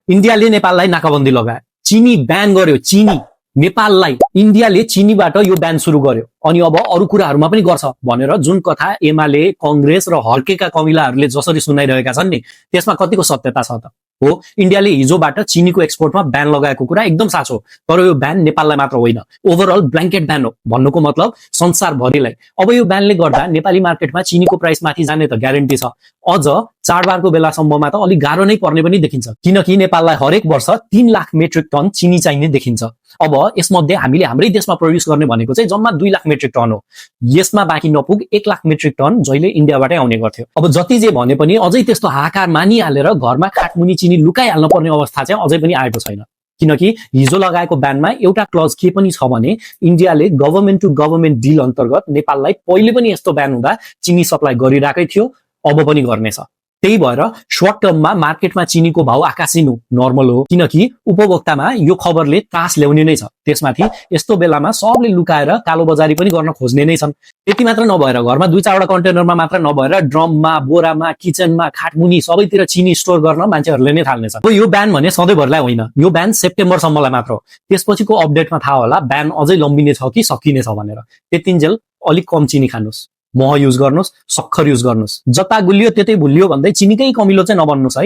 इन्डियाले नेपाललाई नाकाबन्दी लगायो, चिनी ब्यान गर्यो, चिनी नेपाललाई इन्डियाले चिनीबाट यो ब्यान सुरु गर्यो, अनि अब अरू कुराहरूमा पनि गर्छ भनेर जुन कथा एमाले कांग्रेस र हर्केका कमिलाहरूले जसरी सुनाइरहेका छन् नि त्यसमा कतिको सत्यता छ त? हो, इन्डियाले हिजोबाट चिनीको एक्सपोर्टमा ब्यान लगाएको कुरा एकदम साँचो, तर यो ब्यान नेपाललाई मात्र होइन, ओभरअल ब्ल्याङ्केट ब्यान हो। भन्नुको मतलब संसारभरिलाई। अब यो ब्यानले गर्दा नेपाली मार्केटमा चिनीको प्राइस माथि जाने त ग्यारेन्टी छ, अझ चाडबाडको बेलासम्ममा त अलिक गाह्रो नै पर्ने पनि देखिन्छ, किनकि नेपाललाई हरेक वर्ष 3 लाख मेट्रिक टन चिनी चाहिने देखिन्छ। अब यसमध्ये हामीले हाम्रै देशमा प्रड्युस गर्ने भनेको चाहिँ जम्मा 2 लाख मेट्रिक टन हो, यसमा बाँकी नपुग 1 लाख मेट्रिक टन जहिले इन्डियाबाटै आउने गर्थ्यो। अब जति जे भने पनि अझै त्यस्तो हाहाकार मानिहालेर घरमा खाटमुनि चिनी लुकाइहाल्न पर्ने अवस्था चाहिँ अझै पनि आएको छैन, किनकि हिजो लगाएको ब्यानमा एउटा क्लज के पनि छ भने इन्डियाले गभर्मेन्ट टु गभर्मेन्ट डिल अन्तर्गत नेपाललाई पहिले पनि यस्तो ब्यान हुँदा चिनी सप्लाई गरिरहेकै थियो, अब पनि गर्नेछ। त्यही भएर सर्ट टर्ममा मार्केटमा चिनीको भाव आकाशिनु नर्मल हो, किनकि उपभोक्तामा यो खबरले त्रास ल्याउने नै छ। त्यसमाथि यस्तो बेलामा सबले लुकाएर कालो बजारी पनि गर्न खोज्ने नै छन्। त्यति मात्र नभएर घरमा 2-4वटा कन्टेनरमा मात्र नभएर ड्रममा, बोरामा, किचनमा, खाटमुनि सबैतिर चिनी स्टोर गर्न मान्छेहरूले नै थाल्नेछन्। यो ब्यान भने सधैँभरलाई होइन, यो ब्यान सेप्टेम्बरसम्मलाई मात्र हो। त्यसपछिको अपडेटमा थाहा होला ब्यान अझै लम्बिने छ कि सकिनेछ भनेर। त्यतिन्जेल अलिक कम चिनी खानुस्, मह युज गर्नुस्, सक्खर युज गर्नुस्, जता गुलियो त्यतै भुलियो भन्दै चिनीकै कमिलो चाहिँ नबन्नुस् है।